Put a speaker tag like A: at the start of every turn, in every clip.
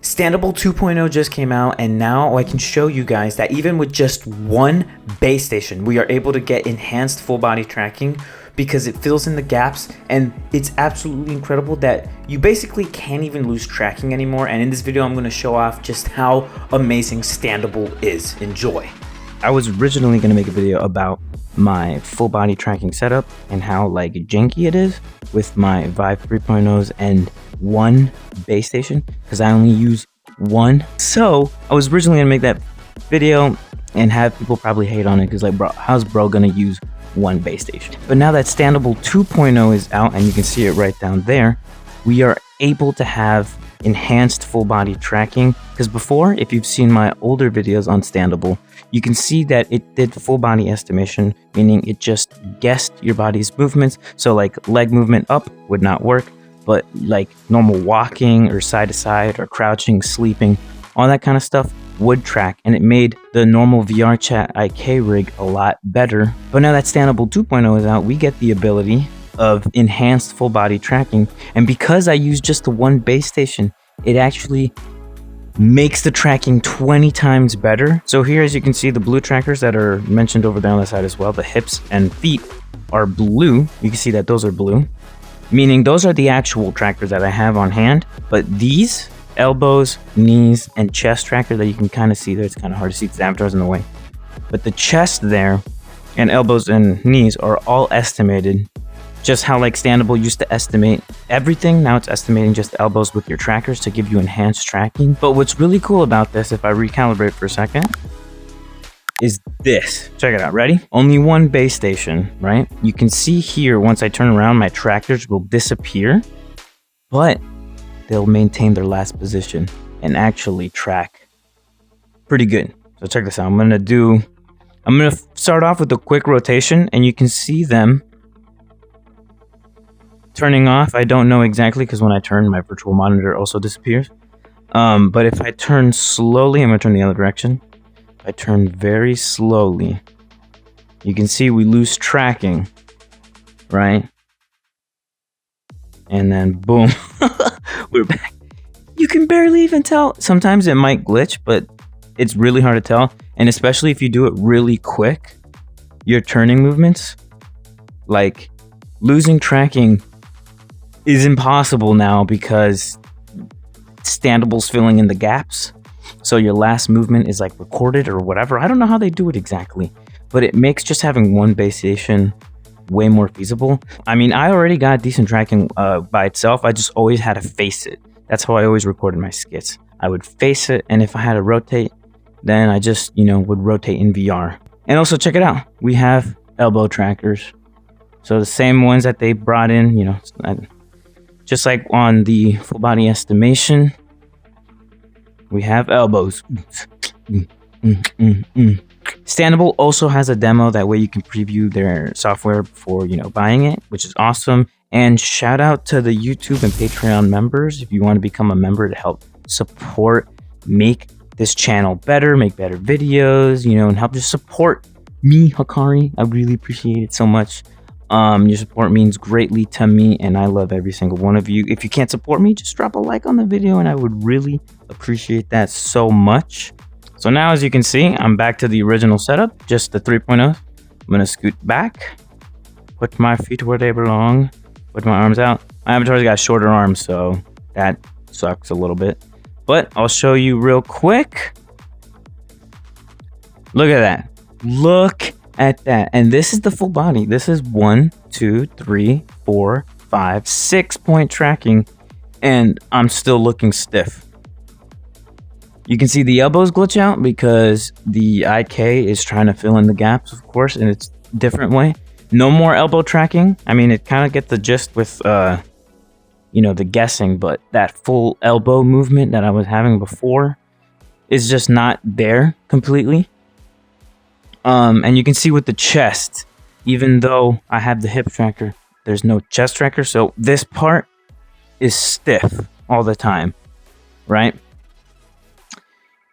A: Standable 2.0 just came out, and now I can show you guys that even with just one base station, we are able to get enhanced full body tracking because it fills in the gaps, and it's absolutely incredible that you basically can't even lose tracking anymore. And in this video, I'm going to show off just how amazing Standable is. Enjoy.
B: I was originally going to make a video about my full body tracking setup and how like janky it is with my Vive 3.0s and one base station because I only use one. So I was originally going to make that video and have people probably hate on it because like, bro, how's bro going to use one base station? But now that Standable 2.0 is out, and you can see it right down there, we are able to have enhanced full body tracking. Because before, if you've seen my older videos on Standable, you can see that it did full body estimation, meaning it just guessed your body's movements. So like leg movement up would not work, but like normal walking or side to side or crouching, sleeping, all that kind of stuff would track, and it made the normal VR chat IK rig a lot better. But now that Standable 2.0 is out, we get the ability of enhanced full body tracking, and because I use just the one base station, it actually makes the tracking 20 times better. So here, as you can see, the blue trackers that are mentioned over there on the side as well, the hips and feet are blue. You can see that those are blue, meaning those are the actual trackers that I have on hand. But these elbows, knees, and chest tracker that you can kind of see there, it's kind of hard to see because the avatar's in the way, but the chest there and elbows and knees are all estimated. Just how like Standable used to estimate everything, now it's estimating just elbows with your trackers to give you enhanced tracking. But what's really cool about this, if I recalibrate for a second, is this. Check it out, ready? Only one base station, right? You can see here, once I turn around, my trackers will disappear, but they'll maintain their last position and actually track pretty good. So check this out. I'm gonna start off with a quick rotation, and you can see them turning off. I don't know exactly because when I turn, my virtual monitor also disappears. But if I turn slowly, I'm gonna turn the other direction. If I turn very slowly, you can see we lose tracking, right? And then boom, we're back. You can barely even tell. Sometimes it might glitch, but it's really hard to tell. And especially if you do it really quick, your turning movements, like losing tracking is impossible now because Standable's filling in the gaps. So your last movement is like recorded or whatever. I don't know how they do it exactly, but it makes just having one base station way more feasible. I mean, I already got decent tracking by itself. I just always had to face it. That's how I always recorded my skits. I would face it, and if I had to rotate, then I just, would rotate in VR. And also check it out. We have elbow trackers. So the same ones that they brought in, just like on the full body estimation, we have elbows. Standable also has a demo, that way you can preview their software before buying it, which is awesome. And shout out to the YouTube and Patreon members if you want to become a member to help support, make this channel better, make better videos, and help just support me, Hikari. I really appreciate it so much. Your support means greatly to me, and I love every single one of you. If you can't support me, just drop a like on the video, and I would really appreciate that so much. So now, as you can see, I'm back to the original setup, just the 3.0. I'm gonna scoot back, put my feet where they belong, put my arms out. My avatar's got shorter arms, so that sucks a little bit. But I'll show you real quick. Look at that. Look at that. And this is the full body. This is 1, 2, 3, 4, 5, 6 point tracking, and I'm still looking stiff. You can see the elbows glitch out because the IK is trying to fill in the gaps, of course, in its different way. No more elbow tracking. I mean, it kind of gets the gist with the guessing, but that full elbow movement that I was having before is just not there completely. And you can see with the chest, even though I have the hip tracker, there's no chest tracker. So this part is stiff all the time, right?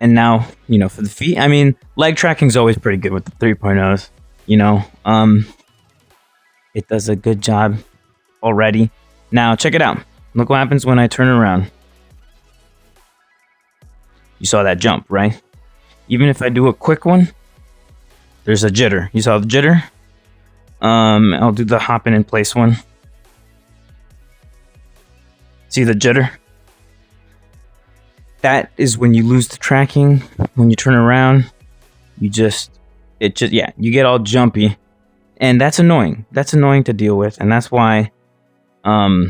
B: And now, for the feet, I mean, leg tracking is always pretty good with the 3.0s, it does a good job already. Now, check it out. Look what happens when I turn around. You saw that jump, right? Even if I do a quick one, there's a jitter. You saw the jitter? I'll do the hopping in place one. See the jitter? That is when you lose the tracking. When you turn around, you get all jumpy. And that's annoying. That's annoying to deal with. And that's why Standable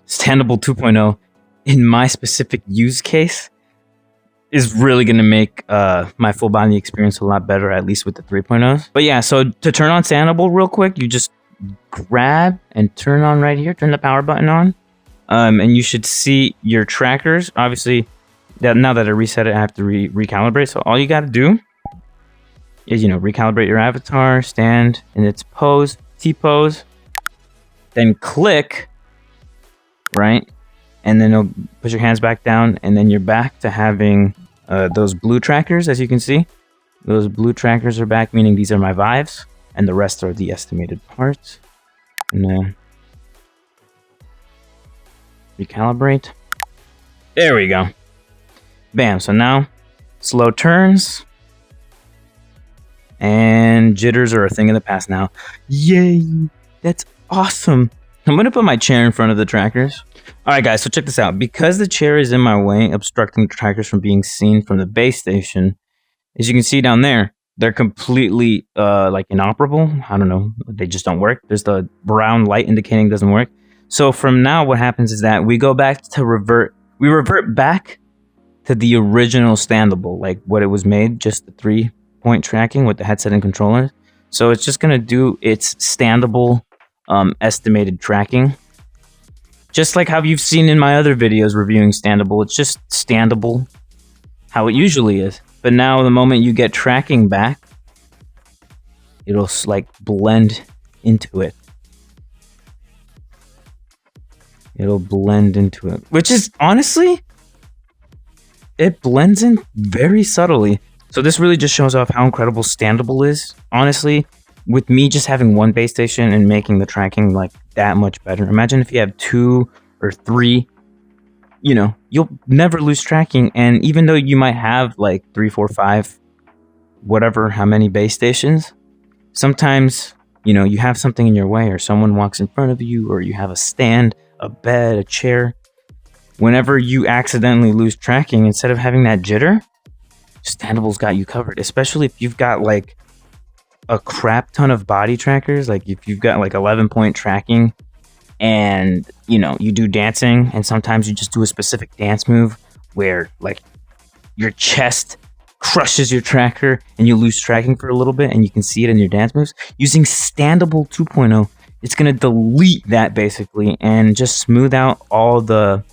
B: 2.0, in my specific use case, is really going to make my full body experience a lot better, at least with the 3.0s. But yeah, so to turn on Standable real quick, you just grab and turn on right here, turn the power button on. And you should see your trackers. Obviously, now that I reset it, I have to recalibrate. So all you got to do is, recalibrate your avatar, stand in its pose, T-pose, then click, right? And then it'll put your hands back down, and then you're back to having those blue trackers, as you can see. Those blue trackers are back, meaning these are my Vives, and the rest are the estimated parts. And then recalibrate. There we go. Bam. So now, slow turns. And jitters are a thing of the past now. Yay! That's awesome. I'm going to put my chair in front of the trackers. Alright guys, so check this out. Because the chair is in my way, obstructing the trackers from being seen from the base station, as you can see down there, they're completely inoperable. I don't know, they just don't work. There's the brown light indicating it doesn't work. So from now, what happens is that we go back to we revert back to the original Standable, like what it was made, just the 3-point tracking with the headset and controllers. So it's just gonna do its Standable estimated tracking. Just like how you've seen in my other videos reviewing Standable, it's just Standable how it usually is. But now the moment you get tracking back, it'll like blend into it. It'll blend into it, which is honestly, it blends in very subtly. So this really just shows off how incredible Standable is. Honestly, with me just having one base station and making the tracking like that much better. Imagine if you have 2 or 3, you'll never lose tracking. And even though you might have like 3, 4, 5, whatever, how many base stations, sometimes, you have something in your way, or someone walks in front of you, or you have a stand, a bed, a chair. Whenever you accidentally lose tracking, instead of having that jitter, Standable's got you covered, especially if you've got like a crap ton of body trackers. Like if you've got like 11-point tracking and you do dancing, and sometimes you just do a specific dance move where like your chest crushes your tracker and you lose tracking for a little bit, and you can see it in your dance moves. Using Standable 2.0, it's going to delete that basically and just smooth out all the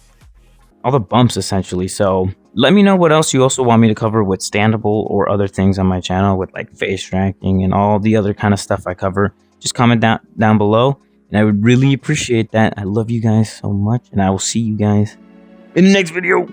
B: bumps essentially. So let me know what else you also want me to cover with Standable or other things on my channel with like face tracking and all the other kind of stuff I cover. Just comment down below, and I would really appreciate that. I love you guys so much, and I will see you guys in the next video.